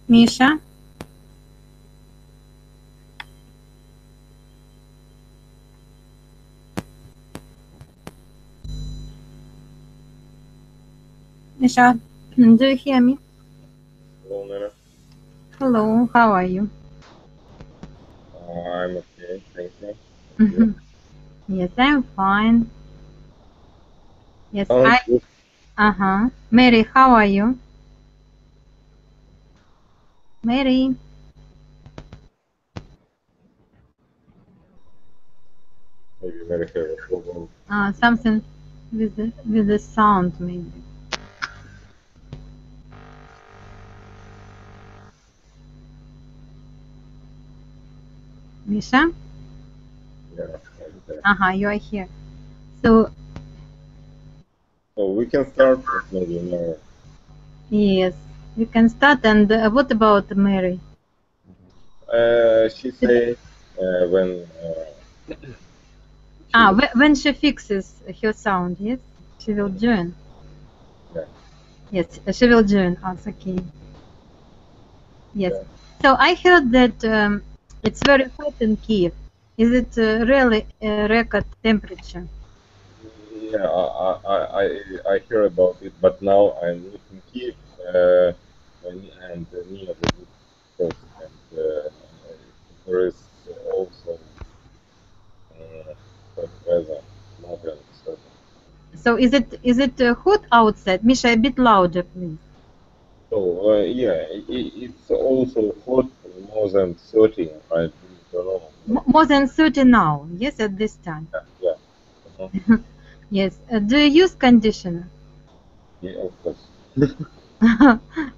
Misha? Misha, do you hear me? Hello, Nana. Hello, how are you? I'm okay, thank you. And you? Yes, I'm fine. Yes, Sounds good. Mary, how are you? Mary? Maybe Mary have a problem. Something with the sound, maybe. Misha? Yeah, I'm there. You are here. So, So we can start with maybe Mary. yes, you can start. And what about Mary? She say when she will. When she fixes her sound, yes, she will join. Yeah, Yes, she will join us. Okay. Yes. yeah, So I heard that it's very hot in Kiev. Is it really a record temperature? yeah. I hear about it, but now I'm not in Kiev and near the coast, and there is also hot weather, more than 30. So is it hot outside? Misha, a bit louder, please. So yeah, it's also hot more than 30. I don't know. More than 30 now. Yes, at this time. Yeah, yeah, uh-huh. Yes. Do you use conditioner? Yeah, of course.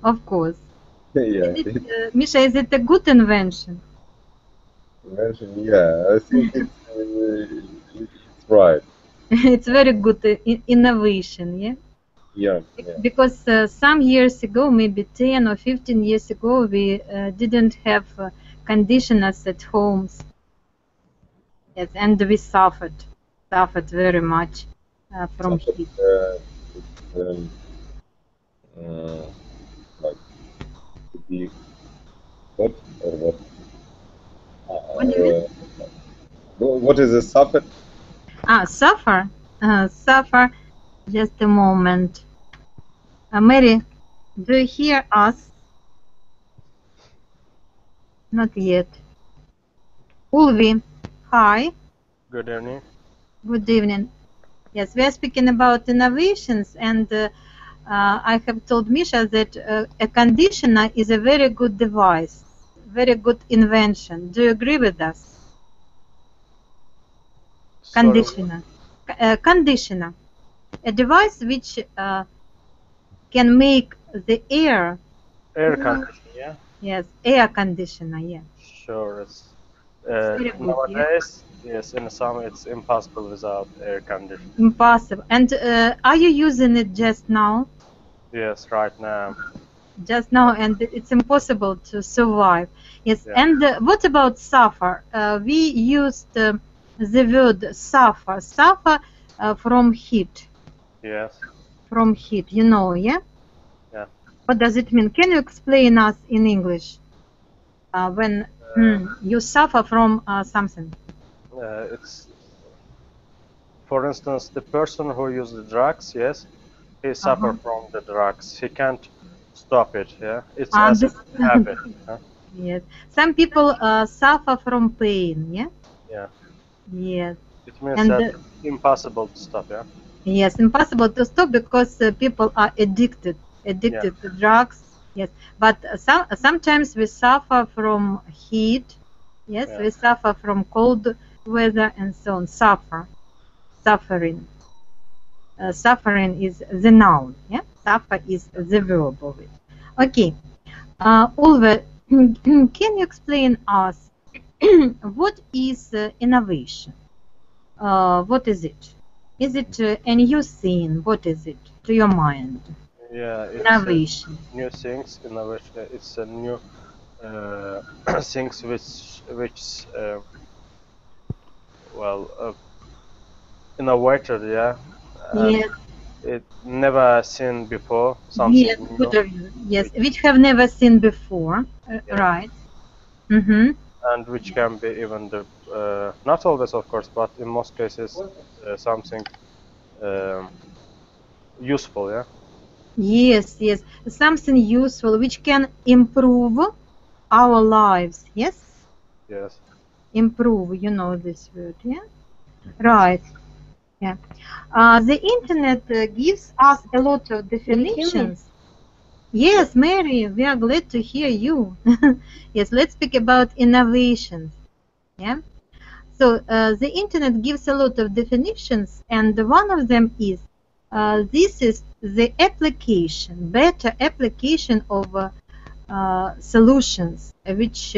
Of course. Yeah, it's Misha, is it a good invention? mentioned. Yeah, I think it's right. It's very good innovation. Yeah. Yeah, yeah. Because some years ago, maybe 10 or 15 years ago, we didn't have conditioners at homes. Yes, and we suffered very much from Suffered, heat. it's uh, like to be hot or what? What do you mean? What is a suffered? Suffer. Suffer. Just a moment. Mary, do you hear us? Not yet. Ulvi, hi. Good evening. Good evening. Yes, we are speaking about innovations, and I have told Misha that a conditioner is a very good device, very good invention. Do you agree with us? Sorry, Conditioner. Conditioner. A device which can make the air air cool. conditioning, yeah? Yes, air conditioner, yeah. Sure. It's, It's very good, yeah. nowadays, yes, in the summer it's impossible without air conditioning. Impossible. And are you using it just now? Yes, right now. Just now, and it's impossible to survive. Yes, Yeah. and what about suffer? We used the word suffer. Suffer from heat. Yes. From heat, you know, yeah? Yeah. What does it mean? Can you explain us in English when Uh, you suffer from something? it's, for instance, the person who uses the drugs, yes, he suffer Uh-huh. from the drugs. He can't stop it, yeah? It's as a Understand. habit, huh? Yes. Some people suffer from pain, yeah? Yeah. Yes. It means And that it's impossible to stop, yeah? yes, impossible to stop because people are Yeah. addicted to drugs. Yes, but sometimes we suffer from heat. Yes, Yeah. we suffer from cold weather and so on. Suffering. Suffering is the noun. Yeah, suffer is the verb of it. Okay, Ulve, can you explain us what is innovation? What is it? Is it a new thing? What is it to your mind? Yeah, it's Innovation. new things, innovation. It's a new things which well innovated, yeah, and Yes. it never seen before, something Yes, new. good of you. Yes, which have never seen before. Yeah. Right. Mm-hmm. And which can be even the not always, of course, but in most cases something um, useful. Yeah. Yes, yes. Something useful which can improve our lives. Yes? Yes. Improve, you know this word, yeah? Right. Yeah. The internet gives us a lot of Do you hear me? definitions. Yes, Mary, we are glad to hear you. Yes, let's speak about innovations. Yeah. So the internet gives a lot of definitions, and one of them is this is the application, better application of solutions which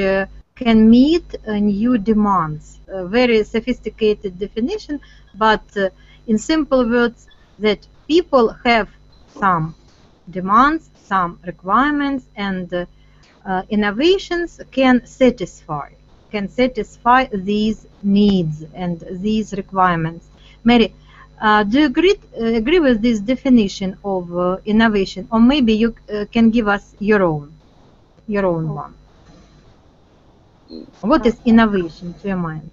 can meet new demands. A very sophisticated definition, but in simple words, that people have some demands, some requirements, and innovations can satisfy these needs and these requirements. Mary, do you agree with this definition of innovation, or maybe you can give us your own one? What is innovation to your mind?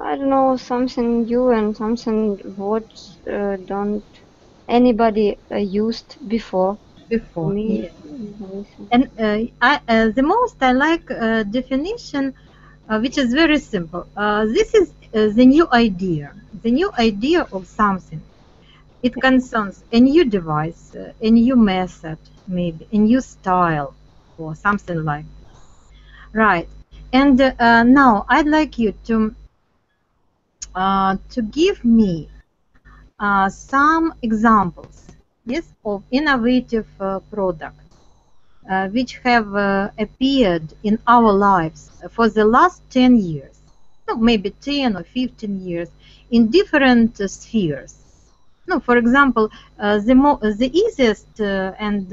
I don't know, something new and something what don't anybody used before. For Before, me, yes. innovation. And the most I like definition, which is very simple. This is the new idea of something. It concerns a new device, a new method, maybe a new style, or something like this. Right. And now I'd like you to give me some examples, yes, of innovative products which have appeared in our lives for the last 10 years, no, maybe 10 or 15 years, in different spheres. No, for example, the easiest and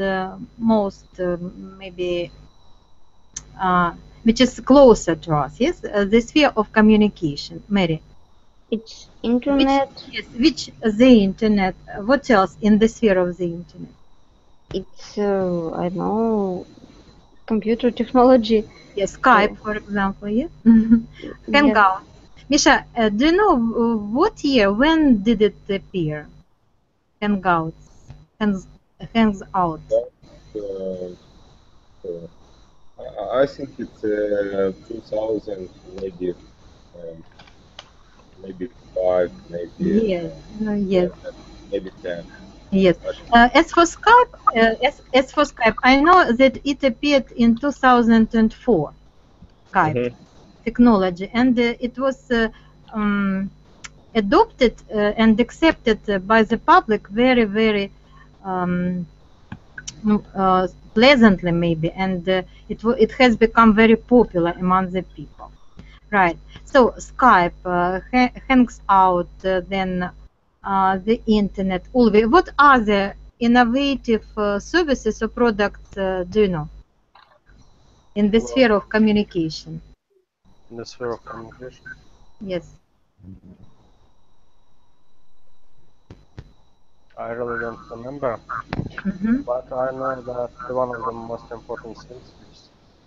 most maybe which is closer to us, yes, the sphere of communication. Mary, It's which internet. yes, which the internet? What else in the sphere of the internet? It's I don't know, computer technology. Yes, Skype, for example, yeah. Yes, Hangout. Misha, do you know what year? When did it appear? Hangouts, hangs out. Uh, I think it's 2000, um, maybe five, maybe Yes, yes, maybe 10. yes. But, As for Skype, I know that it appeared in 2004. Skype Mhm. technology, and it was um, adopted and accepted by the public very, very um, pleasantly, maybe, and it has become very popular among the people. Right. So Skype hangs out, then the internet. Ulvi, what other innovative services or products do you know in the Well, sphere of communication? in the sphere of communication. Yes. I really don't remember, Mm-hmm. but I know that one of the most important things which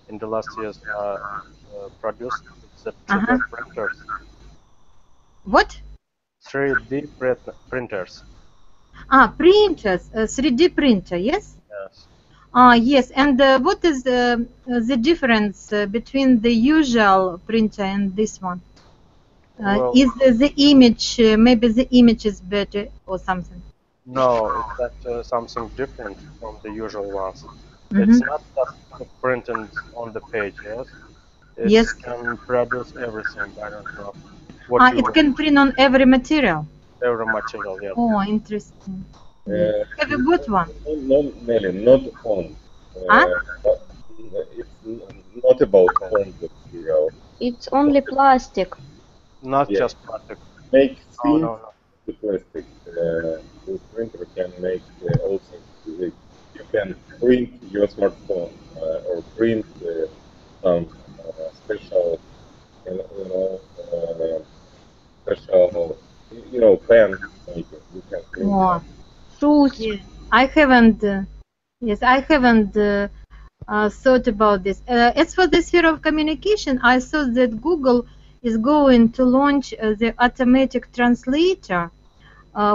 in the last years are produced is the 3D Uh-huh. printers. What? 3D printers. Printers, 3D printer, yes? Yes. Yes, and what is the difference between the usual printer and this one? Well, Is the image, maybe the image is better or something? no, it's actually something different from the usual ones. It's Mm-hmm. not just printed on the page, yes? It Yes. can produce everything. I don't know what you It want. can print on every material. Every material, yes. Oh, interesting. Yes. uh, Have you got one? no, Nelly, not on. Huh? But it's not about on the material. it's only plastic. Not Yeah, just plastic. make No, things no, no. the plastic. The printer can make all things. You can print your smartphone or print some special, you know, special, pen maker. You can print Oh, some. truth. Yeah. I haven't. Yes, I haven't thought about this. As for the sphere of communication, I saw that Google is going to launch the automatic translator,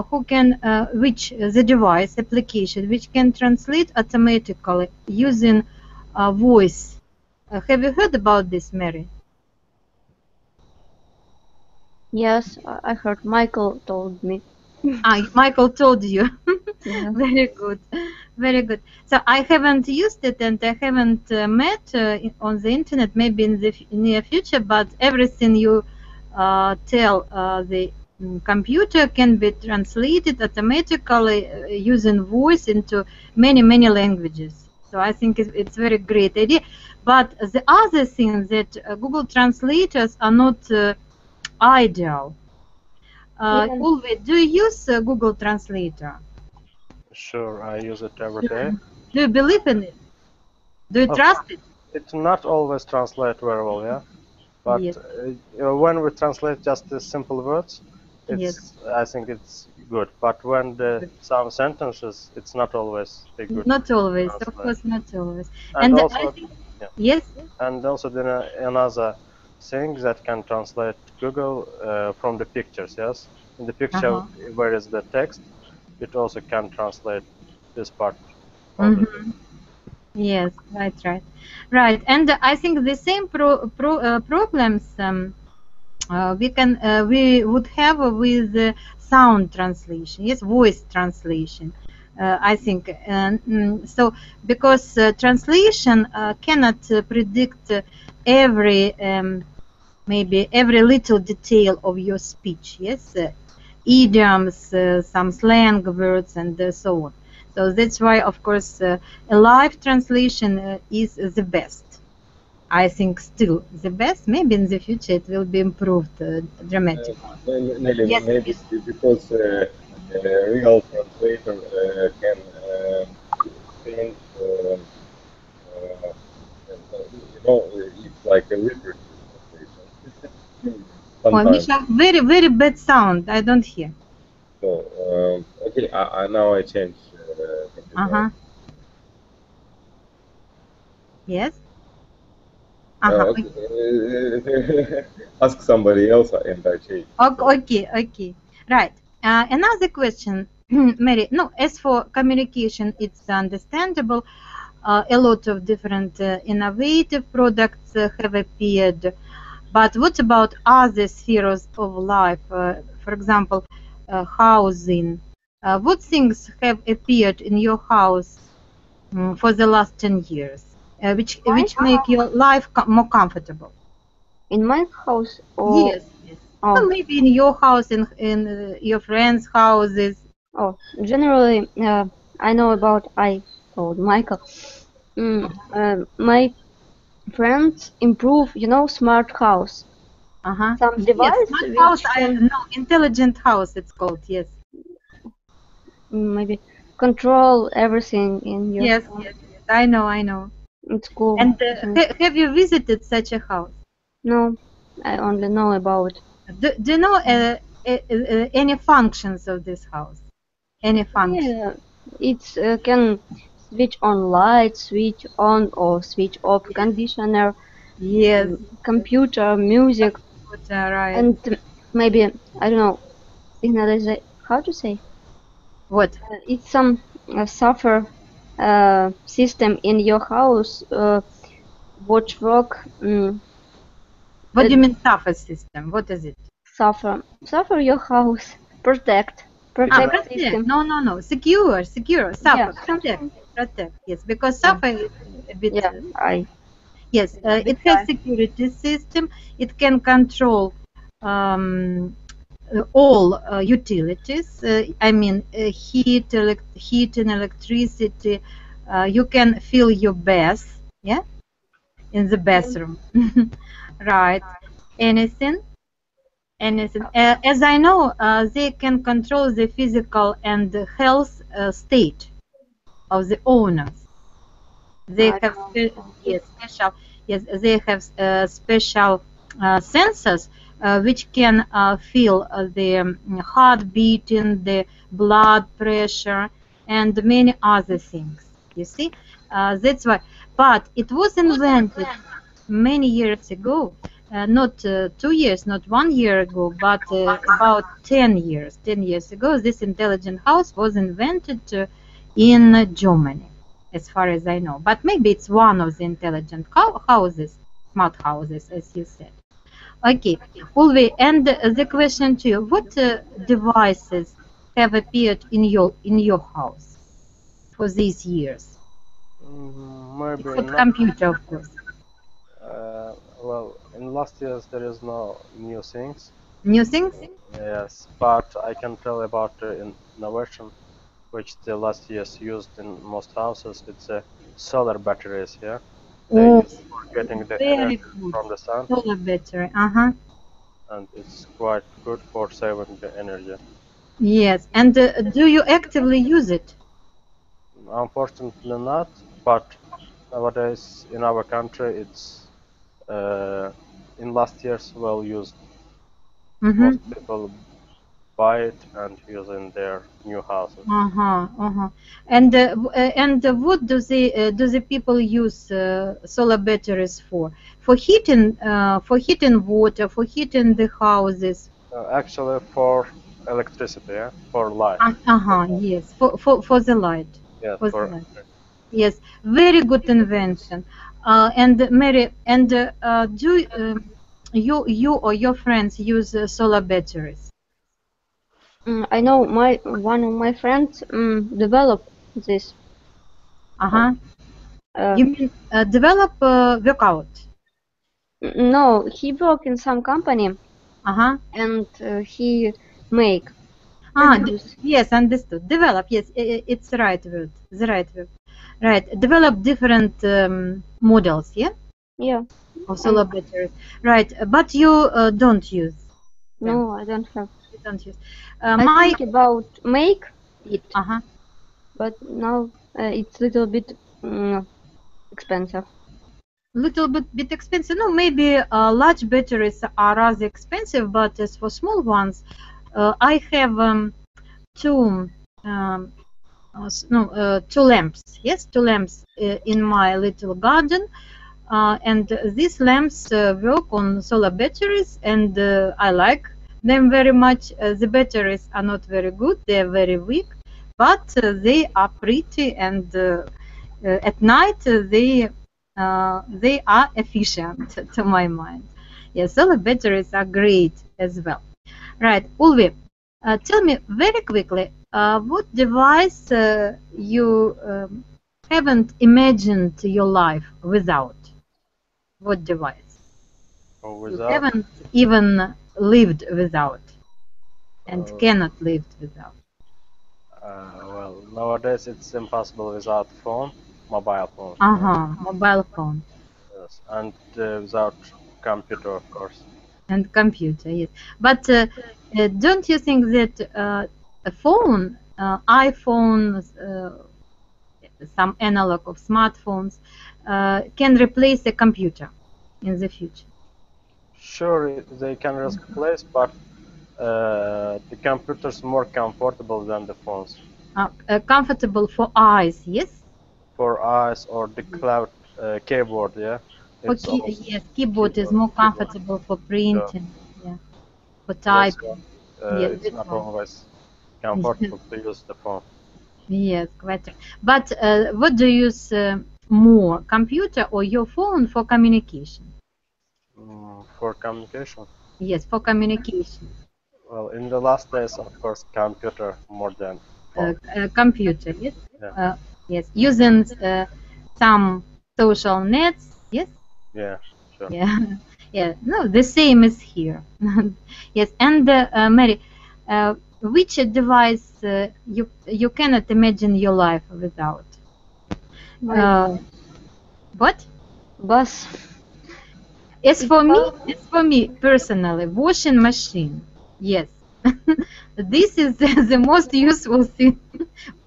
who can, which the device application, which can translate automatically using voice. Have you heard about this, Mary? Yes, I heard Michael told me. Michael told you. Yeah. Very good, very good. So I haven't used it and I haven't met on the internet, maybe in the near future, but everything you tell the computer can be translated automatically using voice into many languages. So I think it's very great idea. But the other thing that Google translators are not ideal. Yeah. Ulvi, do you use Google Translator? Sure, I use it every day. Do you believe in it? Do you Of trust it? It's not always translate very well, yeah. But Yes. when we translate just the simple words, it's Yes. I think it's good. But when some sentences, it's not always a good. Not always, of translate. course, not always. And I also, think, yeah. yes, And also then another thing that can translate Google from the pictures. Yes, in the picture where is the text, it also can translate this part. Of it. Yes, right. And I think the same problems we would have with sound translation. Yes, voice translation. I think so, because translation cannot predict every maybe every little detail of your speech. Yes, idioms, some slang words, and so on. So that's why, of course, a live translation is the best. I think still the best. Maybe in the future it will be improved dramatically. Nelly, Yes, maybe please. because a real translator can change, it's like a literature translation. Oh, Sometimes. Misha, very bad sound. I don't hear. So, okay, now I change. Yes. Okay. Ask somebody else and I change. Okay. Right. Another question, Mary. No, as for communication, it's understandable. A lot of different innovative products have appeared. But what about other spheres of life? For example, housing. What things have appeared in your house for the last 10 years, which make your life more comfortable? In my house or Yes. Well, maybe in your house, in your friends' houses. Oh, generally, I know about. I told Michael. My friends improve, smart house. Some device Yes, smart house. Intelligent house. It's called. Yes. Maybe control everything in your. Yes. I know. It's cool. And have you visited such a house? No, I only know about. Do you know any functions of this house? Any function? Yeah, it's can switch on light, switch on or switch off conditioner. Yes. Computer, music. Right. And maybe I don't know. Signalize. How to say? What? It's some software system in your house. Watchdog. What do you mean software system? What is it? Software your house. Protect system. No. Secure. Software. Yeah, Protect. Yes, because software is a bit. Yes, it has security system. It can control all utilities. I mean, heat and electricity. You can fill your bath, yeah, in the bathroom, right? Anything. As I know, they can control the physical and health state of the owners. They have special sensors which can feel the heart beating, the blood pressure, and many other things. You see, that's why. But it was invented many years ago, not 2 years, not 1 year ago, but about 10 years. 10 years ago, this intelligent house was invented in Germany, as far as I know. But maybe it's one of the intelligent houses, smart houses, as you said. Okay, Ulvi, and the question to you: what devices have appeared in your house for these years? Maybe Except not. computer, of course. Well, in last years there is no new things. New things? Yes, but I can tell about the innovation which the last years used in most houses. It's solar batteries, yeah. They Oh, use for getting the very energy good. from the sun, Solar battery. and it's quite good for saving the energy. Yes. And do you actively use it? Unfortunately not, but nowadays in our country it's in last years well used. Most people buy it and use in their new houses. And what do the people use solar batteries for? For heating water, for heating the houses. Actually, for electricity, yeah? For light. Yes, for the light. Yeah, For the for light. Yes, very good invention. And Mary, and do you or your friends use solar batteries? I know one of my friends developed this. You mean develop workout? No, he worked in some company and he make. Yes, understood. Develop. Yes, it's the right word. The right word. Right. Develop different models. Yeah. Yeah. Of solar batteries. Right. But you don't use them. No, I don't have. You don't use. I think about make it. But now it's a little bit expensive. Little bit expensive. No, maybe large batteries are rather expensive, but as for small ones, I have two lamps. Yes, two lamps in my little garden, and these lamps work on solar batteries, and I like them very much. The batteries are not very good; they are very weak, but they are pretty, and at night they are efficient to my mind. Yes, solar batteries are great as well. Right, Ulvi, tell me very quickly, what device you haven't imagined your life without? What device? You haven't even lived without and cannot live without. Well, nowadays it's impossible without phone, mobile phone. Mobile phone. Yes, and without computer, of course. And computer, yes. But don't you think that a phone, iPhone, some analog of smartphones, can replace a computer in the future? Sure, they can replace, but the computers more comfortable than the phones. Comfortable for eyes, yes? For eyes or the cloud keyboard, yeah? Yes, keyboard is more comfortable for printing, yeah. For typing. It's not always comfortable to use the phone. Yes, quite right. But what do you use more, computer or your phone for communication? For communication? Yes, for communication. Well, in the last days, of course, computer more than phone. Computer, yes? Yes, using some social nets, yes? Yeah, sure. Yeah, no, the same is here. Yes, and Mary, which device you cannot imagine your life without? What? Bus. As for me personally, washing machine. Yes, this is the most useful thing.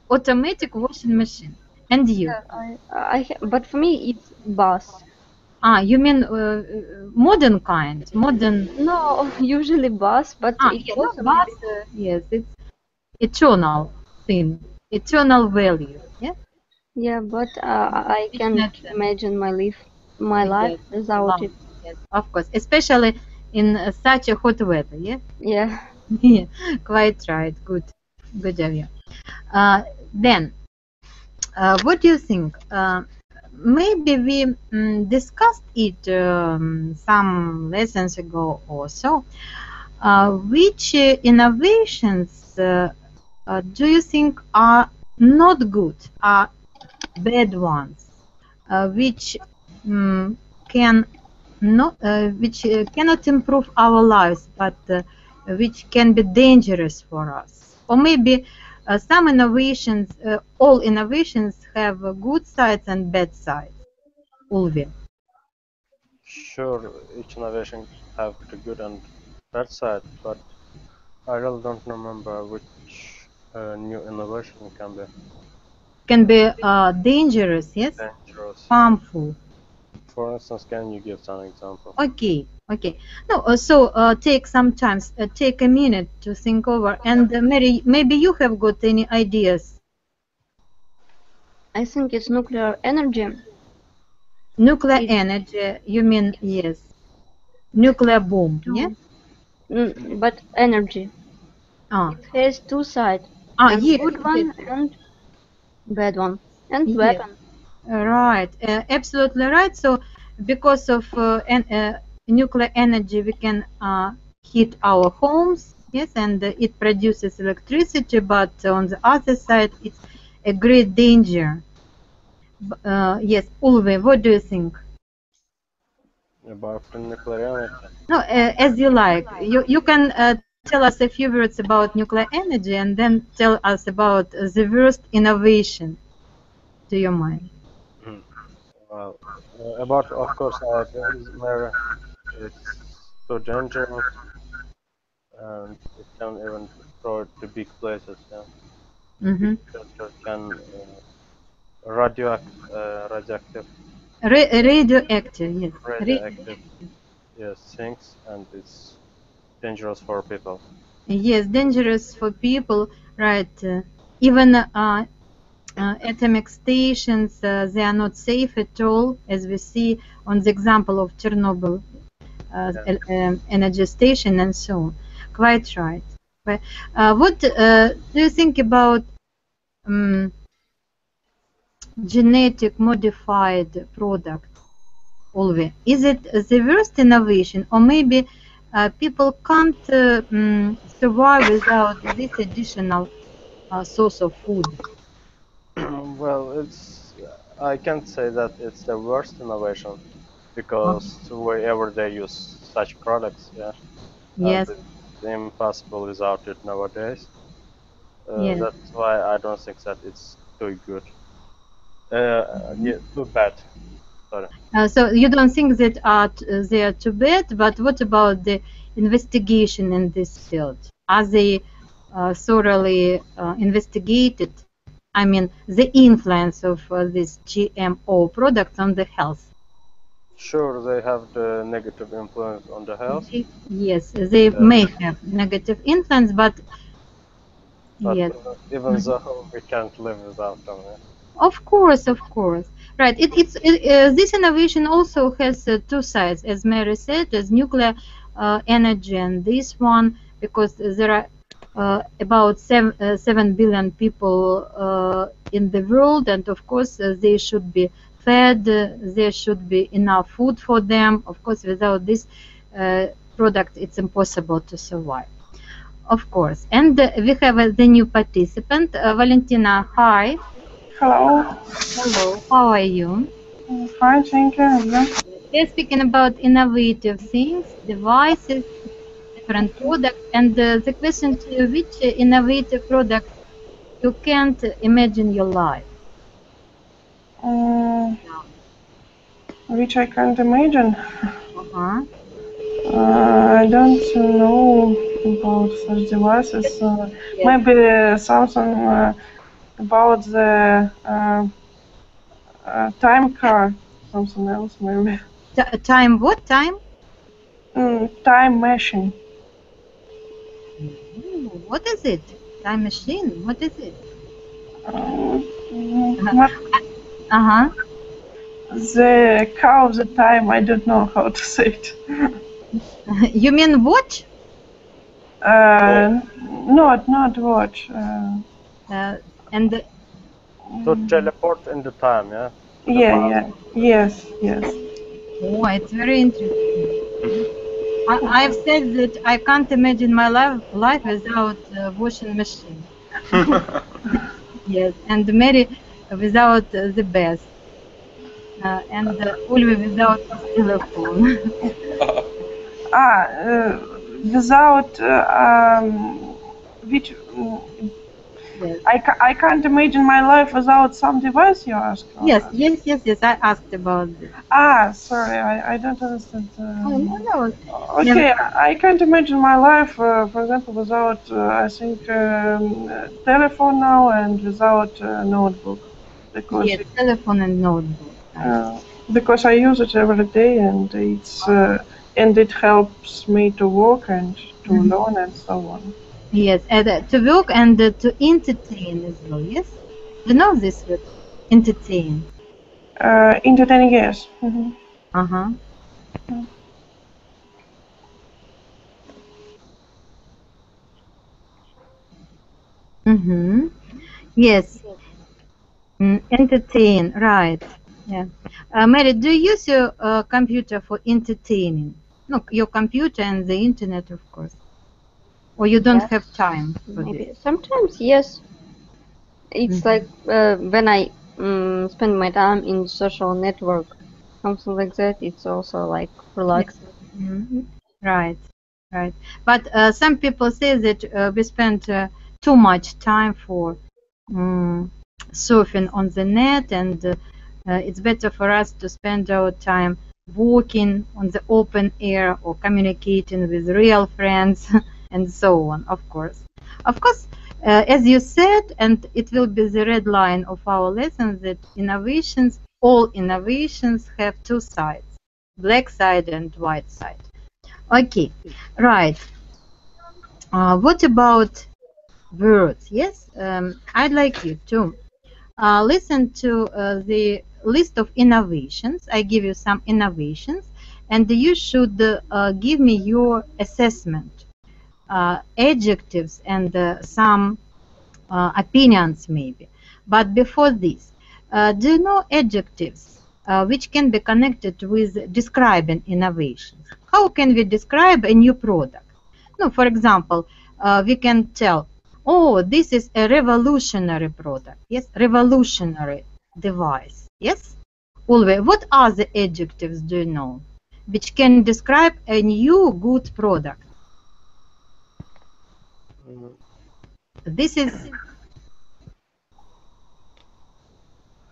Automatic washing machine. And you? But for me it's bus. Ah, you mean modern kind, modern? No, usually bus, but it Yeah, also no, but yes, it's eternal thing, eternal value. Yeah, yeah, but I it's can't not imagine my life yes, without long. it. Yes, of course, especially in such a hot weather. Yeah, Yeah. yeah, quite right. Good, good of you. Then, what do you think? Maybe we discussed it some lessons ago or so. Which innovations do you think are not good, are bad ones, which can not, which cannot improve our lives, but which can be dangerous for us? Or maybe some innovations, all innovations have good sides and bad sides. Ulvi. Sure, each innovation have the good and bad side, but I really don't remember which new innovation can be Can be dangerous, yes, dangerous. harmful. For instance, can you give some example? Okay, okay. No, so take some time, take a minute to think over. And Mary, maybe you have got any ideas? I think it's nuclear energy. Nuclear It, energy, you mean, yes. Nuclear bomb, yeah? but energy. Ah, It has two sides, and yes, good one and bad one, and yes, weapon. right, absolutely right. So, because of nuclear energy, we can heat our homes, yes, and it produces electricity, but on the other side, it's a great danger. Yes, Ulve, what do you think? About the nuclear energy. No, as you like. You can tell us a few words about nuclear energy and then tell us about the worst innovation to your mind. Well, about of course I agree with Mary. It's too dangerous and it can even throw it to big places. Yeah, big Mm-hmm. structure can radioactive, Radioactive, yes. radioactive, yes, things, and it's dangerous for people. Yes, dangerous for people, right? Even atomic stations, they are not safe at all, as we see on the example of Chernobyl Yeah. energy station and so on. Quite right. But, what do you think about um, genetic modified products, Olve? Is it the worst innovation, or maybe people can't survive without this additional source of food? Well, it's I can't say that it's the worst innovation Uh, because wherever they use such products, yeah, and yes, it's impossible without it nowadays. yes. That's why I don't think that it's too good. Yeah, too bad. Sorry. So you don't think that they are too bad, but what about the investigation in this field? Are they thoroughly investigated? I mean, the influence of this GMO products on the health. Sure, they have the negative influence on the health, Yes, they uh, may have negative influence, but but yes. even though we can't live without them. Yeah? Of course, of course. Right. This innovation also has two sides, as Mary said, as nuclear energy and this one, because there are about 7 billion people in the world, and of course they should be fed, there should be enough food for them. Of course, without this product, it's impossible to survive. Of course. And we have the new participant, Valentina. Hi. Hello. Hello, how are you? Fine, thank you. And you? We're speaking about innovative things, devices, different products, and the question to you, which innovative product you can't imagine your life? Which I can't imagine. Uh-huh. I don't know about such devices. Yes. Maybe something about the time car. Something else, maybe. Time what? Time? Time machine. Ooh, what is it? Time machine? What is it? What Uh-huh. the cow the time? I don't know how to say it. You mean watch? Not watch. And To teleport in the time, yeah? Yeah. Yes. oh, it's very interesting. I've said that I can't imagine my life without washing machine. Yes, and Mary without the best, and Ulvi without his telephone. Without which Yes. I can't imagine my life without some device. You ask? Yes. I asked about this. Sorry, I don't understand. Oh, no. Okay, I can't imagine my life, for example, without I think telephone now and without notebook, because Yes, telephone and notebook. because I use it every day and it's and it helps me to work and to learn and so on. Yes, to work and to entertain as well. Yes, you know this word, entertain. Entertaining, yes. Uh-huh. Mm-hmm. Yes. Entertain, right. Yeah. Mary, do you use your computer for entertaining? No, your computer and the internet, of course. Or you don't have time for Maybe this? sometimes, yes. It's like when I spend my time in social network, something like that. It's also like relaxing. Right. But some people say that we spend too much time for surfing on the net, and it's better for us to spend our time walking on the open air or communicating with real friends and so on, of course. As you said, and it will be the red line of our lesson, that all innovations have two sides, black side and white side. Okay, right. What about words? Yes, I'd like you to listen to the list of innovations. I give you some innovations, and you should give me your assessment, adjectives, and some opinions maybe. But before this, do you know adjectives which can be connected with describing innovations? How can we describe a new product? No, for example, we can tell, oh, this is a revolutionary product. Yes, revolutionary device. Yes, Ulve, what other adjectives do you know which can describe a new good product? This is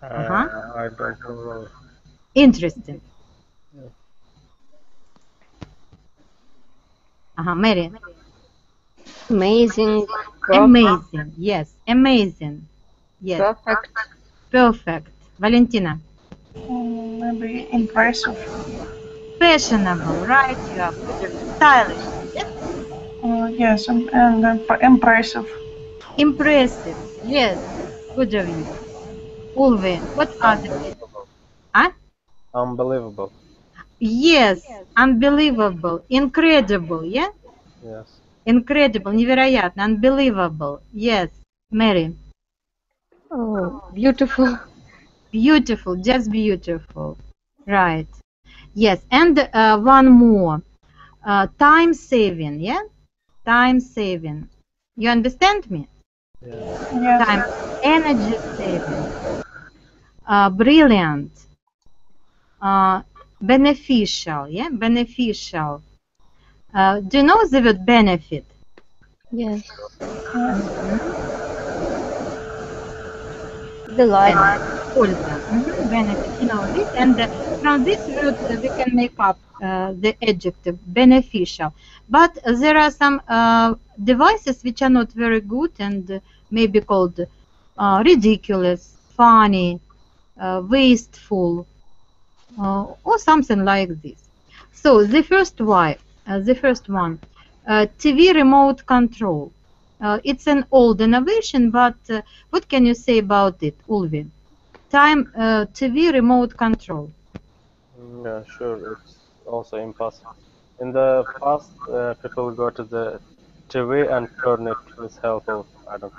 I don't know. interesting. Mary. Amazing. Amazing. Yes, amazing. Yes. Perfect. Valentina. Maybe impressive. Fashionable, right? You are stylish. Yes, and impressive. Impressive. Yes. Good of you. Ulve, what are the? Unbelievable. Yes, unbelievable, incredible, yeah? Yes. Incredible, невероятно, unbelievable. Yes, Mary. Oh, beautiful. Beautiful, just beautiful. Right. Yes, and one more. Time saving, yeah? Time saving. You understand me? Yeah. Time, energy saving. Brilliant. Beneficial, yeah? Beneficial. Do you know the word benefit? Yes. The life. Benefit, you know this, and from this word we can make up the adjective beneficial. But there are some devices which are not very good and may be called ridiculous, funny, wasteful. or something like this. So the first one, TV remote control. It's an old innovation, but what can you say about it, Ulvi? TV remote control. Yeah, sure. It's also impossible. In the past, people go to the TV and turn it with help of, I don't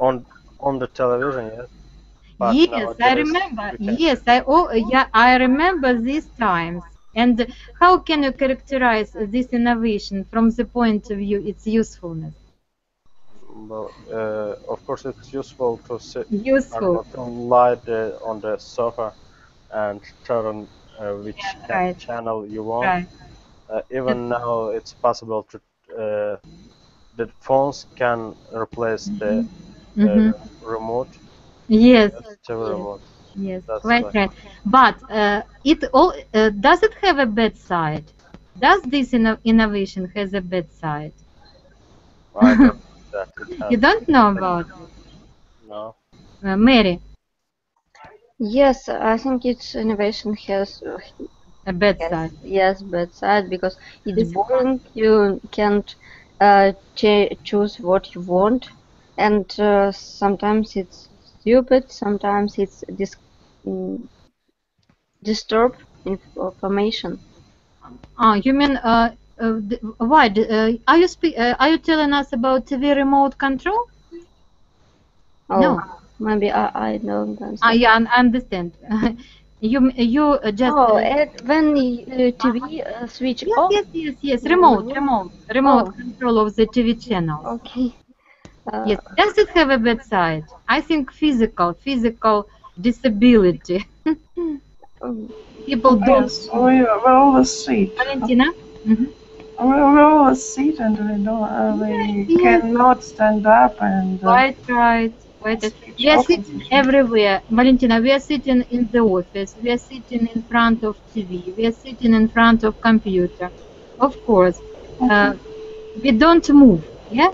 on the television, yes. But Yes, I nowadays remember. you can. Yes, I remember these times. And how can you characterize this innovation from the point of view its usefulness? Well, of course, it's useful to sit, I don't Useful, know, to lie on the sofa and turn which right, channel you want. right. Even now, it's possible to the phones can replace the Mm-hmm. remote, Yes, TV yes, remote. yes, That's quite why. right. But does it have a bad side? Does this innovation has a bad side? I don't think that it has. You don't know about it, No. Mary? Yes, I think its innovation has A bad side. yes bad side because it's This is boring. You can't choose what you want, and sometimes it's stupid. Sometimes it's mm, disturb information. You mean why? Are you telling us about TV remote control? Oh, No. maybe I don't understand. Yeah, I understand. You just Oh, when TV switch off. yes. Remote Oh, control of the TV channels. okay. Yes. Does it have a bad side? I think physical disability. Um, People don't. Yes, we always sit. Valentina. Mhm. We always sit and we Yes. cannot stand up and Quite right. Quite right. switch We are off and sitting switch on. everywhere. Valentina, we are sitting in the office. We are sitting in front of TV. We are sitting in front of computer. Of course. Uh, we don't move. Yeah?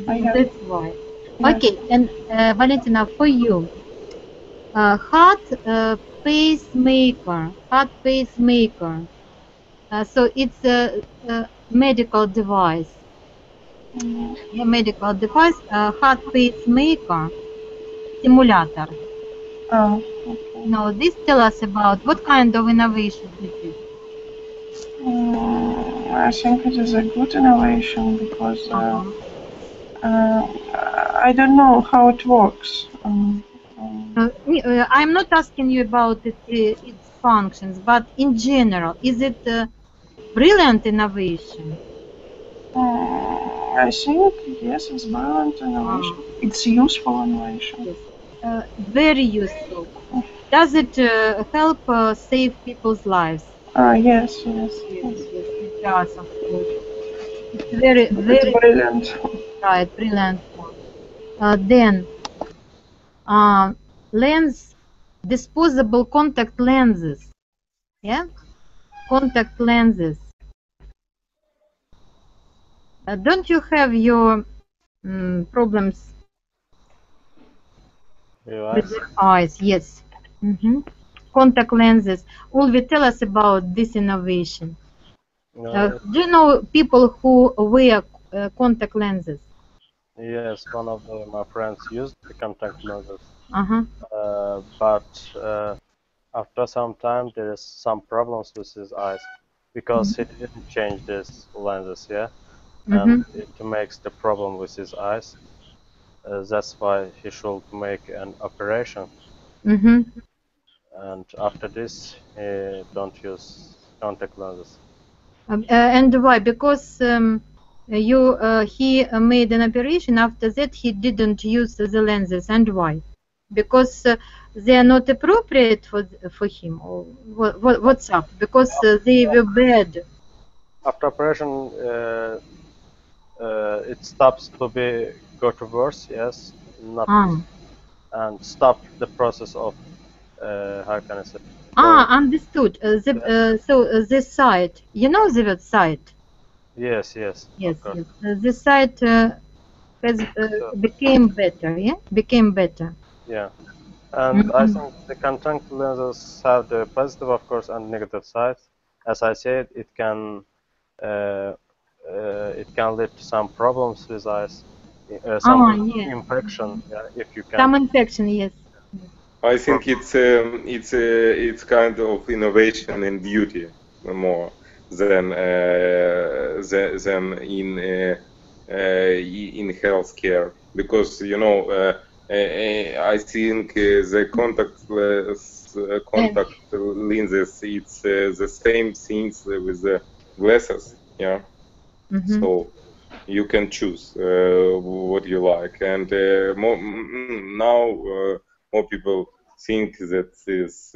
Yeah. That's why. Yes. Okay. And Valentina, for you, heart pacemaker. So it's a medical device. A medical device, heart pacemaker, simulator. Oh, okay. Now, this tell us about what kind of innovation it is. I think it is a good innovation because I don't know how it works. I'm not asking you about its functions, but in general, is it a brilliant innovation? I think yes, it's brilliant innovation. It's useful innovation. Yes, very useful. Does it help save people's lives? Yes. Yes, it does, of course. It's very It's brilliant. right, brilliant. Then lens, disposable contact lenses. Yeah, contact lenses. Don't you have your problems with the eyes? Yes. Contact lenses. Ulvi, tell us about this innovation. Do you know people who wear contact lenses? Yes, one of my friends used the contact lenses. Uh-huh. But after some time, there is some problems with his eyes because he didn't change these lenses, yeah, and it makes the problem with his eyes. That's why he should make an operation. And after this, he don't use contact lenses. And why? Because he made an operation. After that, he didn't use the lenses. And why? Because they are not appropriate for him. Or what's up? Because they were bad. After operation, it stops to go to worse. Yes, not and stop the process of how can I say? Understood. This site, you know the word site? Yes. Yes. The site has became better. Yeah, became better. Yeah. And I think the conjunctive lenses have the positive, of course, and negative sides. As I said, it can lead to some problems with eyes, some Yeah. infection. Yeah, if you can. Some infection, yes. I think it's kind of innovation in beauty more than in healthcare, because I think the contact lenses, it's the same things with the glasses, yeah. So you can choose what you like, and now more people think that is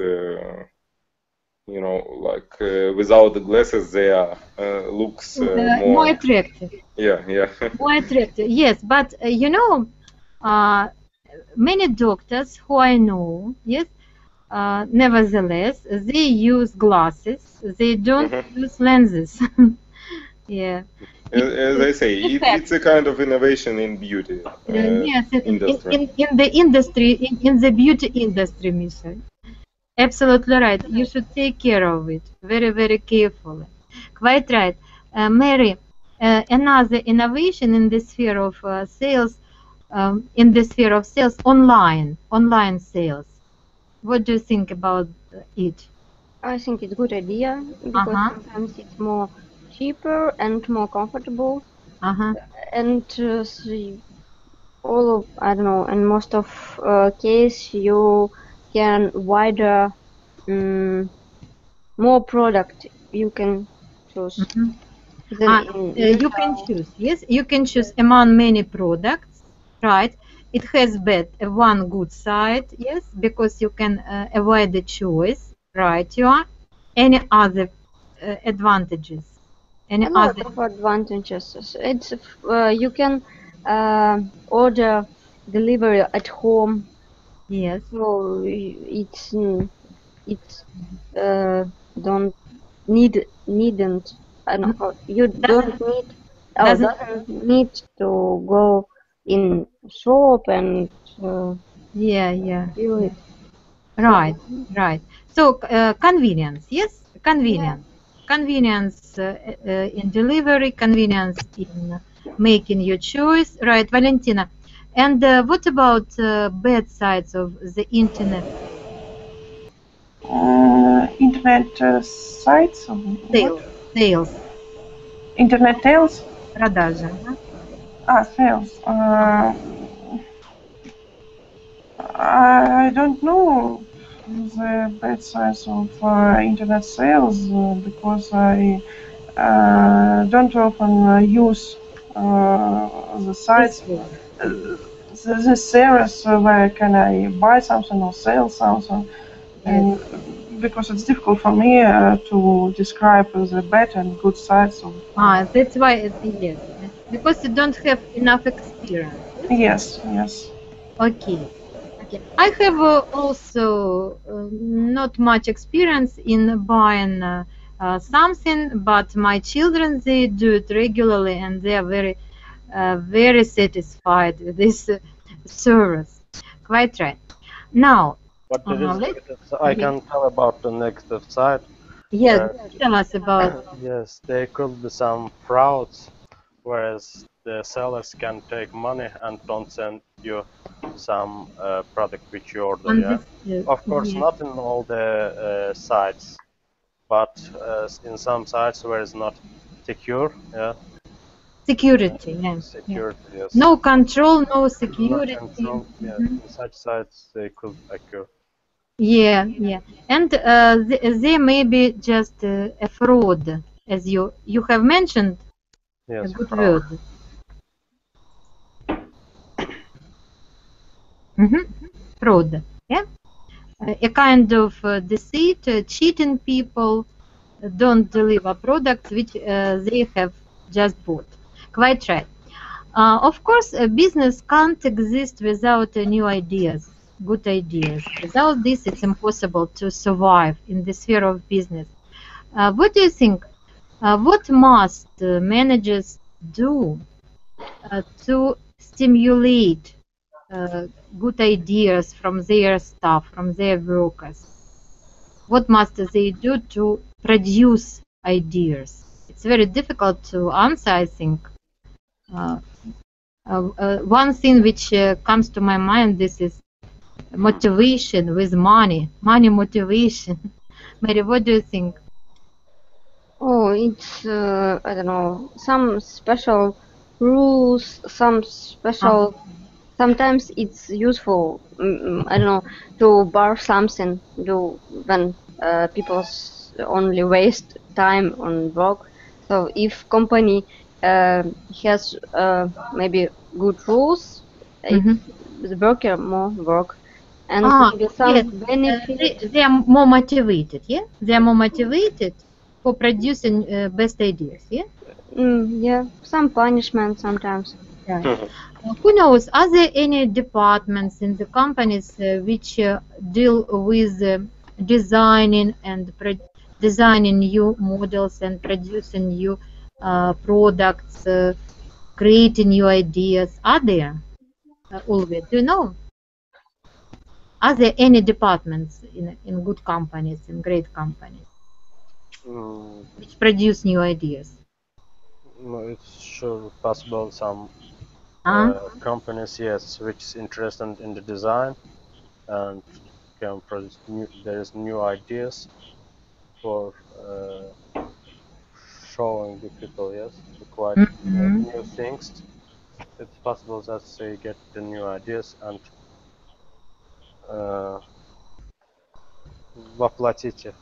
without the glasses they are looks More attractive. Yeah. More attractive, yes, but many doctors who I know, yes, nevertheless, they use glasses. They don't use lenses. Yeah. As I say, it's a kind of innovation in beauty Yes, industry. in the industry, in the beauty industry, Misha. Absolutely right. You should take care of it very, very carefully. Quite right. Mary, another innovation in the sphere of sales, online sales. What do you think about it? I think it's a good idea because sometimes it's more cheaper and more comfortable. And I don't know, in most of case you can wider more product you can choose. You can choose. Yes, you can choose among many products, right? It has one good side, yes, because you can avoid the choice, right? You are any other advantages? A lot of advantages. It's you can order delivery at home. Yes. So it's don't needn't. I don't know. You doesn't need to go in shop and yeah. do it. Right. So convenience, yes, convenience. Convenience in delivery, convenience in making your choice, right, Valentina? And what about bad sides of the internet? Internet sites? Sales. Internet sales? Продажи. Sales. I don't know the bad sides of internet sales because I don't often use the sites, the service where can I buy something or sell something, and because it's difficult for me to describe the bad and good sides of. That's why yes, because you don't have enough experience. Yes. Okay. I have also not much experience in buying something, but my children, they do it regularly and they are very satisfied with this service. Quite right. Now, but there is negative. I can tell about the negative side. Yes, tell us about. Yes, there could be some frauds, whereas the sellers can take money and don't send you some product which you order. Yeah? Of course, not in all the sites, but in some sites where it's not secure. Yeah. Security, Security, yes. No control, no security. No control, yeah. In such sites, they could occur. Yeah. And they may be just a fraud, as you have mentioned. Yes, a good fraud. Word. Fraud, yeah. A kind of deceit, cheating people, don't deliver products which they have just bought. Quite right. Of course, a business can't exist without new ideas, good ideas. Without this, it's impossible to survive in the sphere of business. What do you think? What must managers do to stimulate good ideas from their staff, from their workers. What must they do to produce ideas? It's very difficult to answer, I think. One thing which comes to my mind, this is motivation with money motivation. Mary, what do you think? Oh, it's I don't know, some special rules, some special. Sometimes it's useful. I don't know, to borrow something. Do when people only waste time on work. So if company has maybe good rules, it's the worker more work, and maybe some Yes, benefit. they are more motivated, yeah? They are more motivated for producing best ideas, yeah? Yeah, some punishment sometimes. Right. Who knows, are there any departments in the companies which deal with designing and designing new models and producing new products, creating new ideas? Are there, Ulvi? Do you know? Are there any departments in good companies, in great companies, which produce new ideas? No, it's sure possible some companies, yes, which is interested in the design and can produce there is new ideas for showing the people, yes, the quite new things. It's possible that they get the new ideas and воплотить их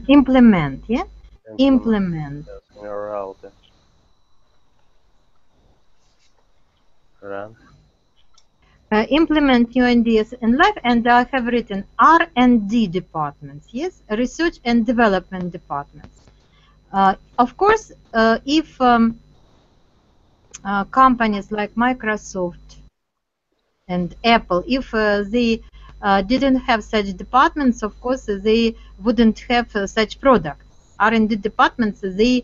Implement, yeah? implement Implement. yes, in your reality. Right? Implement new ideas in life, and I have written R&D departments, yes, research and development departments. Of course, if companies like Microsoft and Apple, if they didn't have such departments, of course, they wouldn't have such products. R&D departments, they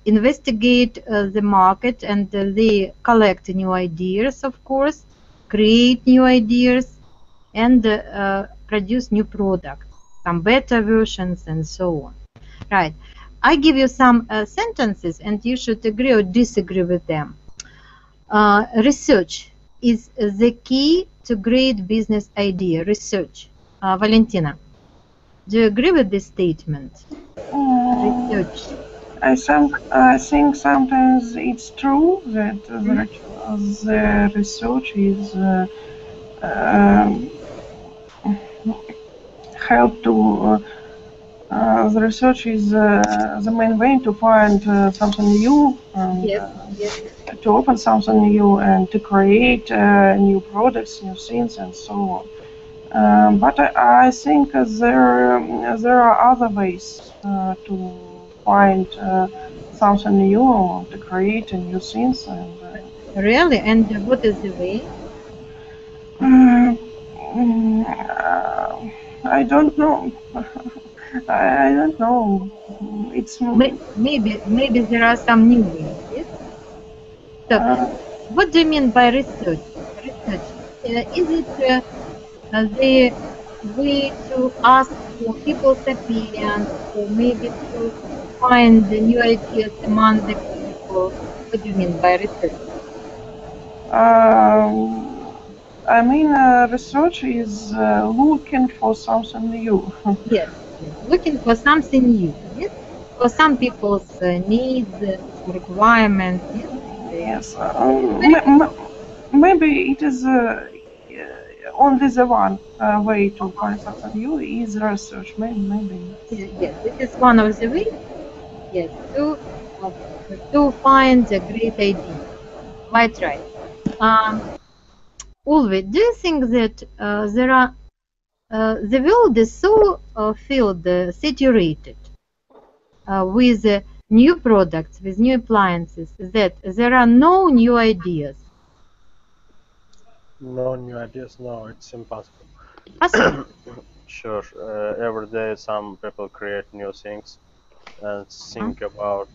investigate the market and they collect new ideas, of course, create new ideas, and produce new products, some better versions and so on. Right. I give you some sentences and you should agree or disagree with them. Research is the key to great business idea. Research. Valentina, do you agree with this statement? Research. I think sometimes it's true that the research is help to the research is the main way to find something new and Yes. to open something new and to create new products, new things, and so on. But I think there are other ways to find something new, to create new things. And Really? And what is the way? I don't know. I don't know. It's Maybe there are some new ways. Yes. So, what do you mean by research? Research. Is it the way to ask for people's opinions, or maybe to find the new ideas among the people? What do you mean by research? I mean, research is looking for something new. Yes, looking for something new. Yes, for some people's needs, requirements. Yes, maybe it is only the one way to find something new is research. Maybe. Yes, this is one of the ways. Yes, to find a great idea. Quite right. Ulvi, do you think that the world is so filled, saturated with new products, with new appliances, that there are no new ideas? No new ideas? No, it's impossible. Possible. Sure, every day some people create new things and think about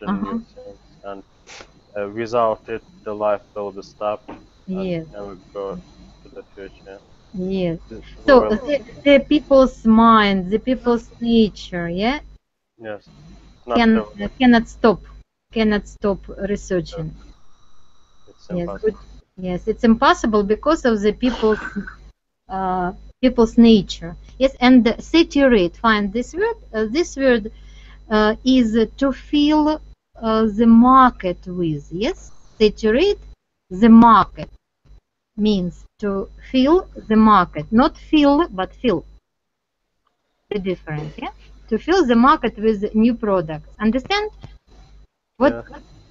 the new things, and without it, the life will be stopped. Yes, and never go to the future. yes. We So will, the people's mind, the people's nature, yeah, yes, not develop. cannot stop researching. It's Yes, impossible. good. Yes, it's impossible because of the people's nature. Yes, and saturate. Find this word. This word is to fill the market with. Yes, saturate the market means to fill the market, not fill but fill. The difference. Yeah, to fill the market with new products. Understand what, Yeah.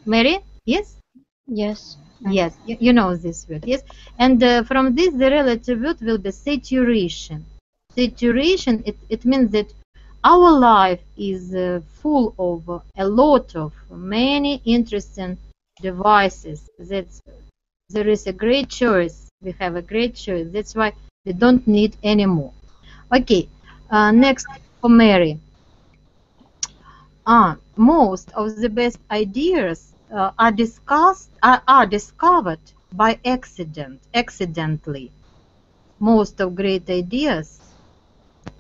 Mary? Yes. Yes. Yes, you know this word, yes. And from this, the relative word will be saturation. Saturation, it means that our life is full of a lot of many interesting devices. There is a great choice. We have a great choice. That's why we don't need any more. Okay, next for Mary. Most of the best ideas are discovered by accidentally. Most of great ideas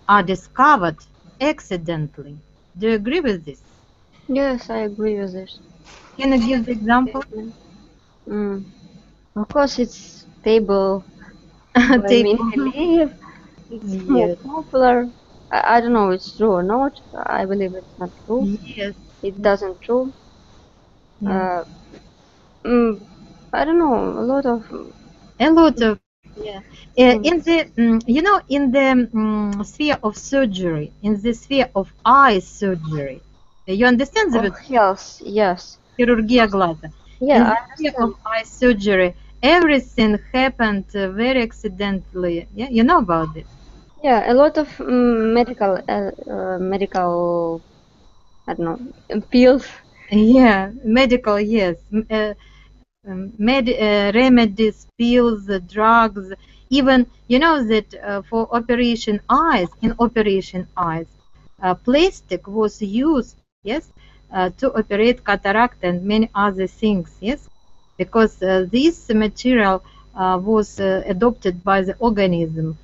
are discovered accidentally. Do you agree with this? Yes, I agree with this Can you give the example? statement. Of course, it's stable by Take. many believe. It's more Yes, popular. I don't know if it's true or not. I believe it's not true. yes, It doesn't true. yes. Uh, mm, I don't know. A lot of A lot of, yeah. In the in the sphere of surgery, in the sphere of eye surgery, you understand the of word health. Yes. хирургия глаза? In Yeah, I the sphere of understand. eye surgery, everything happened very accidentally. Yeah, you know about it. Yeah, a lot of medical. I don't know pills. Yeah, medical, yes. Remedies, pills, drugs. Even you know that for in operation eyes, plastic was used, yes, to operate cataract and many other things, yes, because this material was adopted by the organism,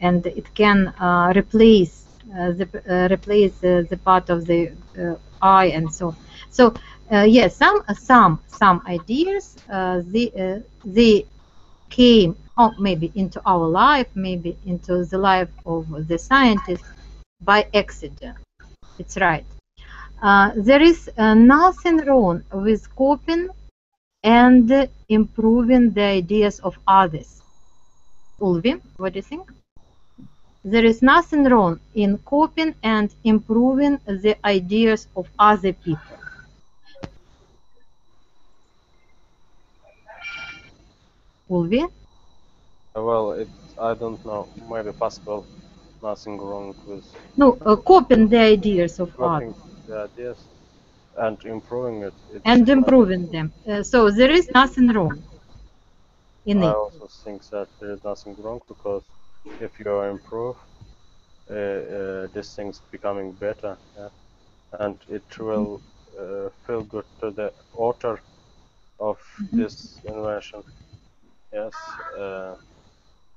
and it can replace the part of the eye and so on. So yes, some ideas they came maybe into our life, maybe into the life of the scientists by accident. It's right. There is nothing wrong with copying and improving the ideas of others. Ulvi, what do you think? There is nothing wrong in copying and improving the ideas of other people. Ulvi? Well, I don't know. Maybe possible. Nothing wrong with No, copying the ideas of copying others the ideas and improving it. It's and improving them. So there is nothing wrong in I it. also think that there is nothing wrong because if you improve, this thing's becoming better, yeah? And it will feel good to the author of this invention. Yes,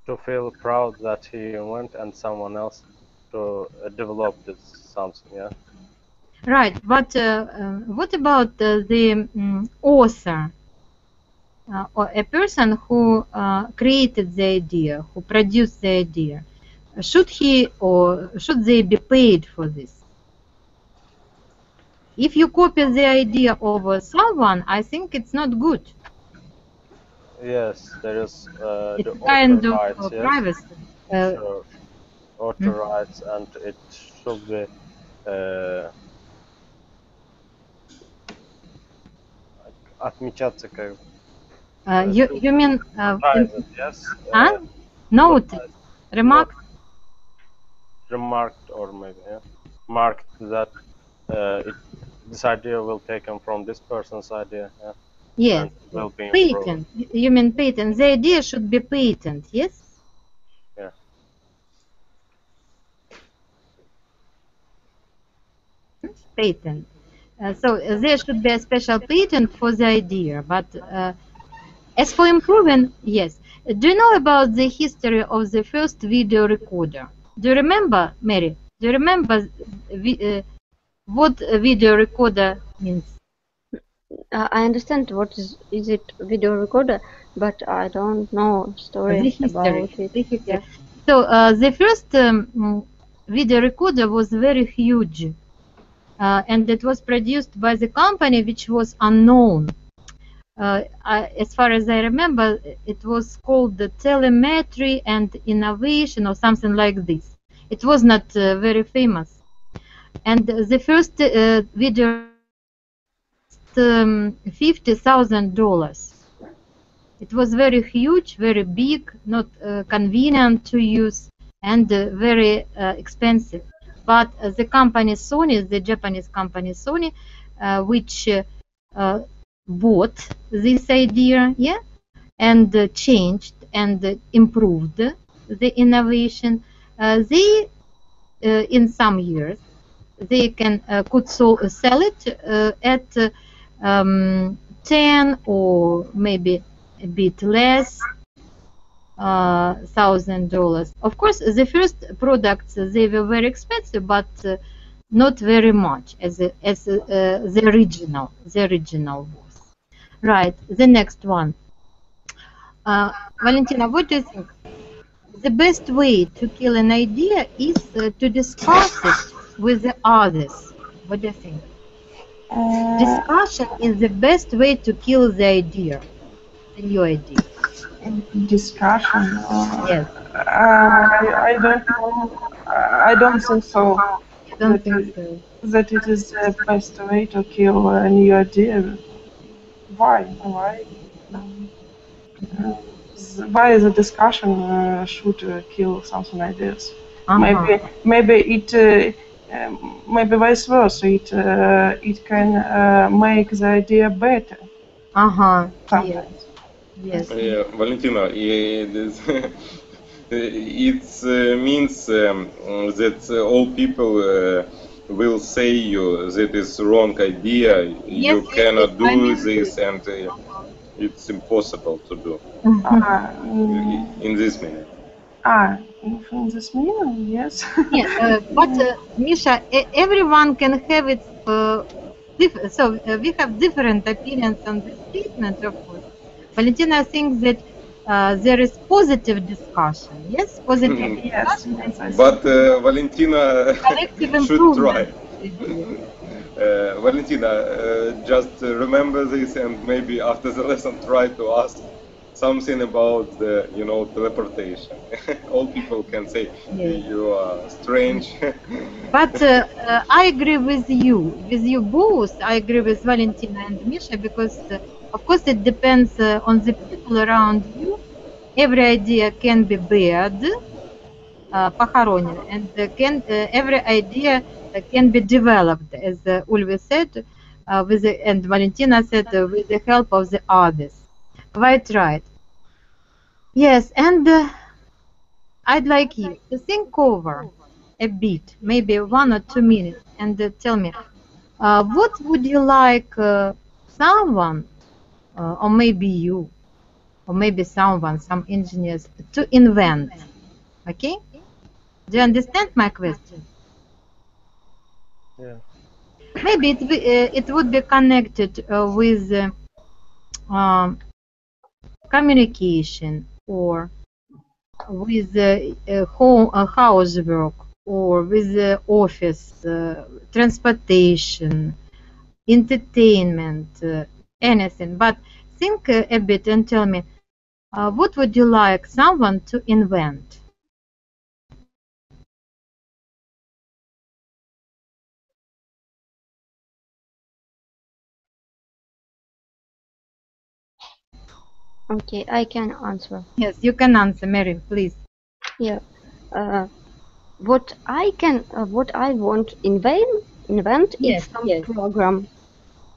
to feel proud that he invented and someone else to develop this something. Yeah. Right, but what about the author or a person who created the idea, who produced the idea? Should he or should they be paid for this? If you copy the idea of someone, I think it's not good. Yes, there is It's the a author kind of rights. Yes, privacy. sure. Author rights, and it should be отмечаться как You mean private, yes, noted, not remarked? remarked or maybe marked that this idea will taken from this person's idea, yeah, Yes, and yes. will be improved. Patent. You mean patent? The idea should be patent, yes? Yeah. Patent. So there should be a special patent for the idea, but As for improving, yes. Do you know about the history of the first video recorder? Do you remember, Mary? Do you remember what a video recorder means? I understand what is it video recorder, but I don't know story about it. The history. Yes. So the first video recorder was very huge, and it was produced by the company which was unknown. As far as I remember, it was called the Telemetry and Innovation or something like this. It was not very famous. And the first video $50,000. It was very huge, very big, not convenient to use, and very expensive. But the company Sony, the Japanese company Sony, which bought this idea, yeah, and changed and improved the innovation. They, in some years, they could sell it at 10 or maybe a bit less $1,000. Of course, the first products they were very expensive, but not very much as the original. The original was. Right. The next one. Valentina, what do you think? The best way to kill an idea is to discuss it with the others. What do you think? Discussion is the best way to kill the idea, the new idea. Discussion. Yes. I don't know. I don't think so. I don't think so. That it is the best way to kill a new idea. Why? Why the discussion should kill something like this? Maybe it maybe vice versa. It can make the idea better. Sometimes. Yes. Valentina, it means that all people will say you that is wrong idea. You cannot do this, and it's impossible to do. In this minute. In this meaning, yes. Yeah, but Misha, everyone can have its. So we have different opinions on this statement, of course. Valentina thinks that there is positive discussion. Yes, positive discussion. Yes. But Valentina should try. Valentina, just remember this, and maybe after the lesson try to ask something about the, teleportation. All people can say you are strange. But I agree with you both. I agree with Valentina and Misha because, of course, it depends on the people around you. Every idea can be bad, похоронен, and every idea can be developed, as Ulvi said, and Valentina said, with the help of the others. Quite right. Yes, and I'd like you to think over a bit, maybe 1 or 2 minutes, and tell me, what would you like someone, or maybe you, or maybe someone, some engineers, to invent? Okay? Do you understand my question? Yeah. Maybe it would be connected with communication, or with housework, or with office, transportation, entertainment, anything. But think a bit and tell me, what would you like someone to invent? Okay, I can answer. Yes, you can answer, Mary, please. Yeah. What I want invent is some program.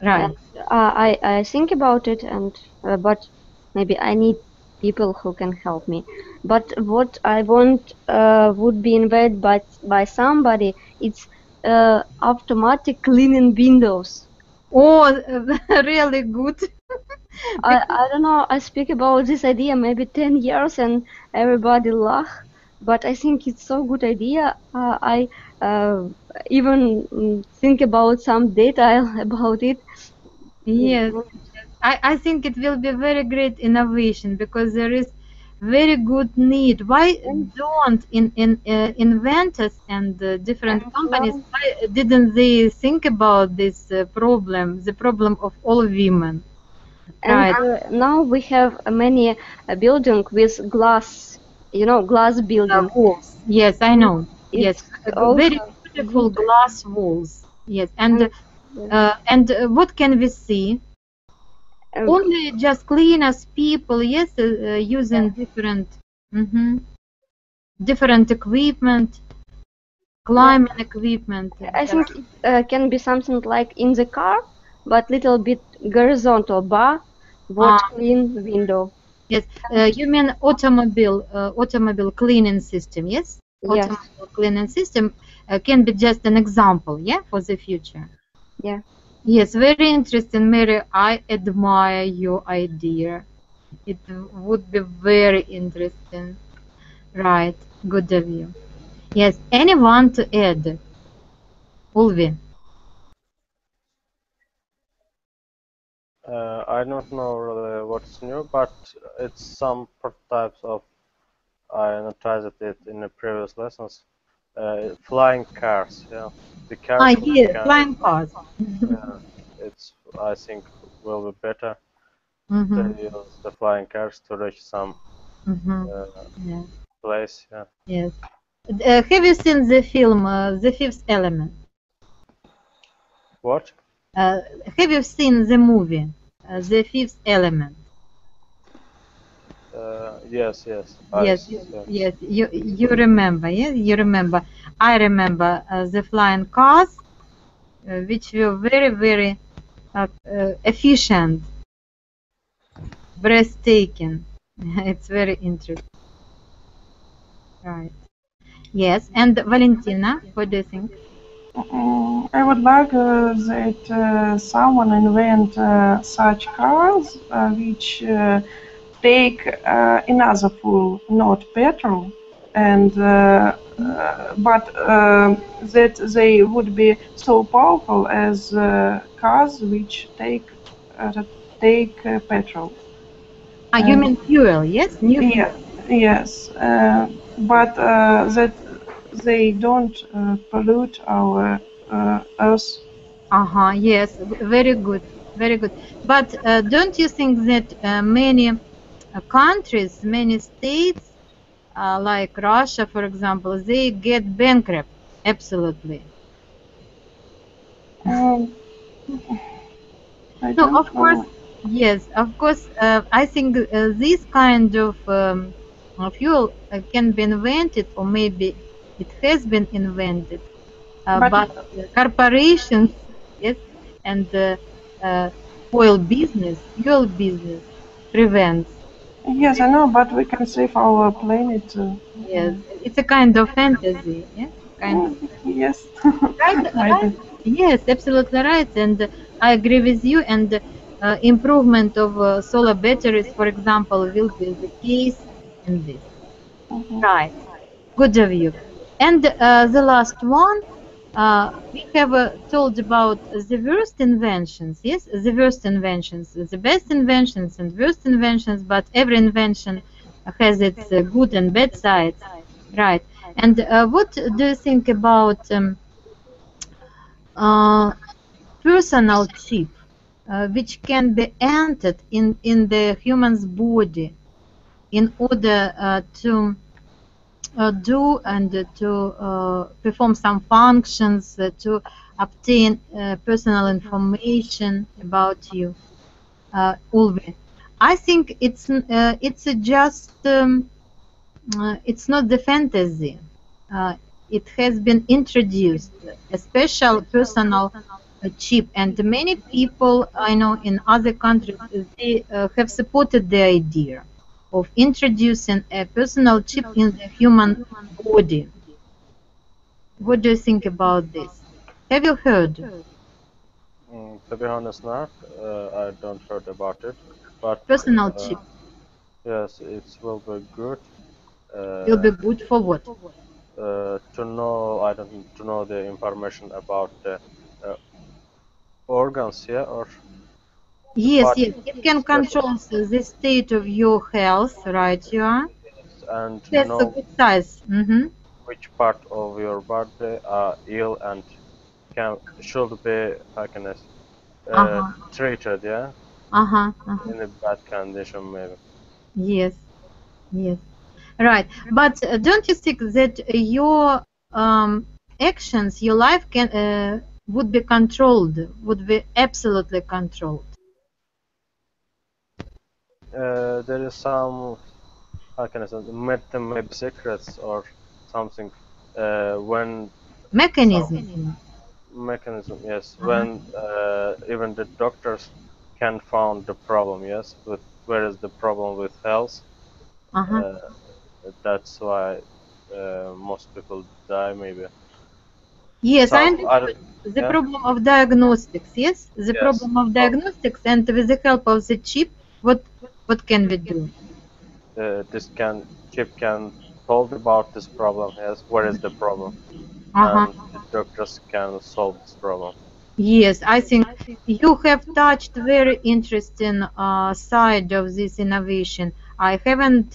Right. I think about it, and but maybe I need people who can help me. But what I want would be invented by somebody. It's automatic cleaning windows. Oh, really good. I don't know. I speak about this idea maybe 10 years and everybody laugh, but I think it's so good idea. I even think about some detail about it. Yes, I think it will be very great innovation because there is very good need. Why And, don't inventors and different and companies, now, why didn't they think about this problem, the problem of all women, and right? now we have many building with glass, glass building. Walls. Yes, I know. Yes, It's also very beautiful good. glass walls. Yes, And what can we see? uh, Only just cleaners people, yes, using mhm, different equipment, yeah, climbing equipment. I Just, think it can be something like in the car, but little bit horizontal bar, what ah, clean window. yes, you mean automobile cleaning system, yes? Yes, Automobile cleaning system can be just an example, yeah, for the future. yeah. Yes, very interesting, Mary. I admire your idea. It would be very interesting. Right, good of you. Yes, anyone to add? Ulvi. I don't know really what's new, but it's some prototypes of I noticed it in the previous lessons. Flying cars, yeah, the Ah, cars which yeah, can, flying cars. it's I think will be better to Mm-hmm. use the flying cars to reach some Mm-hmm. uh, Yeah. place. Yeah. Yes. Have you seen the film The Fifth Element? What? Uh, have you seen the movie The Fifth Element? Yes, yes. Yes, Yeah. yes. You remember? Yes, you remember. I remember the flying cars, which were very efficient, breathtaking. It's very interesting. Right. Yes. And Valentina, what do you think? I would like that someone invent such cars which take another fuel, not petrol, and but that they would be so powerful as cars which take petrol. Ah, you And mean fuel? Yes, new yeah, fuel. yes, but that they don't pollute our earth. Uh-huh, yes, very good, very good. But don't you think that many countries, many states, like Russia, for example, they get bankrupt? Absolutely. Um, I No, don't of course, know. yes, of course. I think this kind of fuel can be invented, or maybe it has been invented, But but corporations, yes, and uh, fuel business prevents. yes, I know, but we can save our planet. Yes, it's a kind of fantasy, yeah, kind of. Yes, Right, right. maybe. Yes, absolutely right. And I agree with you. And improvement of solar batteries, for example, will be the case in this. Mhm. Right. Good of you. And the last one, we have told about the worst inventions. Yes, the worst inventions, the best inventions and worst inventions, but every invention has its good and bad sides. Right. And what do you think about uh, personal chip, which can be entered in the human's body in order to do and to perform some functions, to obtain personal information about you, Ulvi. I think it's just it's not the fantasy. Uh, it has been introduced a special personal chip, and many people I know in other countries they have supported the idea of introducing a personal chip in the human body. What do you think about this? Have you heard? To be honest, not. I don't heard about it. but Personal chip yes, it will be good. will be good for what? To know, I don't to know the information about the organs, yeah, or Yes, part yes, it can special, control the state of your health, right? You are. and That's a know good size. which part of your body are ill and should be, how can I say, Uh-huh. treated, yeah, Uh-huh. Uh-huh. in a bad condition maybe. Yes. Yes. Right. But don't you think that your actions, your life can would be controlled, would be absolutely controlled? There is some, how can I say, maybe secrets or something when some Mechanism. mechanism, yes, Uh-huh. when even the doctors can found the problem, yes, with where is the problem with health. Uh-huh. Uh, that's why most people die, maybe. Yes, I Some, I don't, understood. The yeah, problem of diagnostics, yes? The yes. problem of diagnostics, and with the help of the chip, what can we do? This chip can told about this problem, yes, where is the problem, Uh-huh. and the doctors can solve this problem. Yes, I think you have touched very interesting side of this innovation. I haven't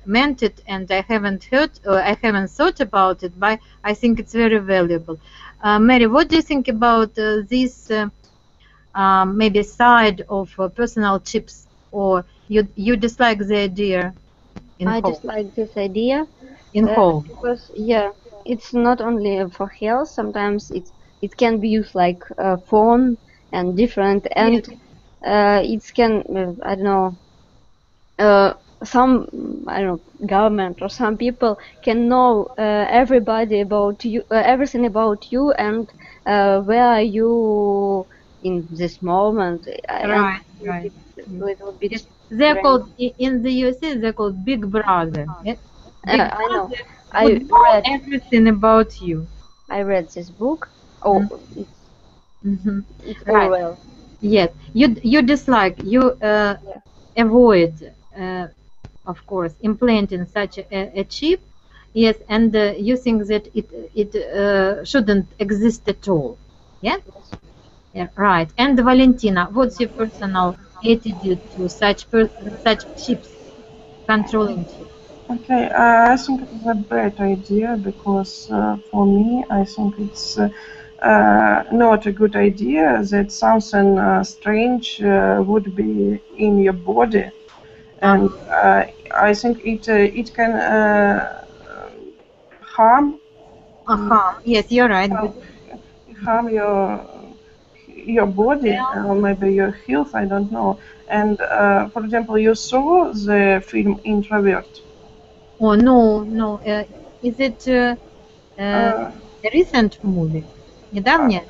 meant it, and I haven't heard, or I haven't thought about it, but I think it's very valuable. Mary, what do you think about this maybe side of personal chips, or you dislike the idea in I whole? just like this idea In whole. because yeah, it's not only for health. Sometimes it can be used like a phone and different, and it can I don't know some I don't know government or some people can know everybody about you, everything about you, and where are you in this moment, and Right, right. it's a little bit Yes. They're strange. called in the USA. They're called Big Brother. Yes? Big I know. Brother I would know read everything about you. I read this book. Oh, Mm-hmm. it's Right. Orwell. Yes. You dislike. You Yeah. avoid, of course, implanting such a chip. Yes, and you think that it shouldn't exist at all. Yeah. Yeah. Right. And Valentina, what's your personal attitude to such chips, controlling chips? Okay, I think it is a bad idea because for me, I think it's not a good idea that something strange would be in your body, and I think it can harm Yes, you're right. harm, But harm your body or maybe your health. I don't know. And for example, you saw the film Introvert. oh no, no. Is it Uh, a recent movie? Недавняя?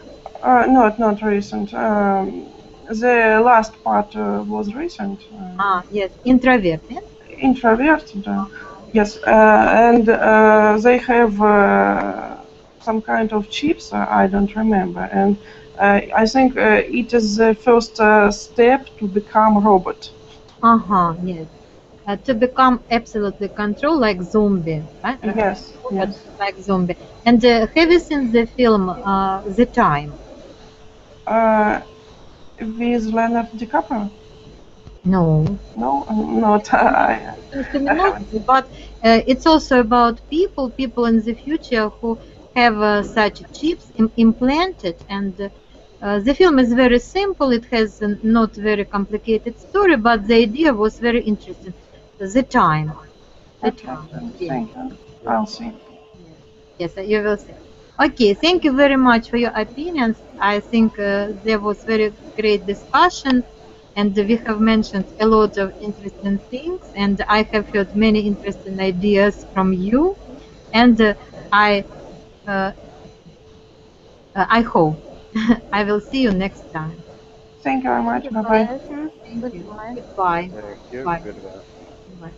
not recent. The last part was recent. Yes, introvert. Yeah? Introverted. Yes, and they have some kind of chips. I don't remember, and I think it is the first step to become robot. Yes. To become absolutely control like zombie, right? Yes, But yes. like zombie. And have you seen the film The Time? Uh, with Leonardo DiCaprio? No. No, not. I haven't. But it's also about people in the future who have such chips implanted, and the film is very simple. It has a not very complicated story, but the idea was very interesting. The time, the Okay, time. thank you. I'll see. Yes, you will see. Okay, thank you very much for your opinions. I think there was very great discussion, and we have mentioned a lot of interesting things, and I have heard many interesting ideas from you, and I uh, I hope I will see you next time. Thank you very Thank much. you Bye for bye. listening. Thank you. Goodbye. Goodbye. Thank you. Bye. Goodbye. Bye.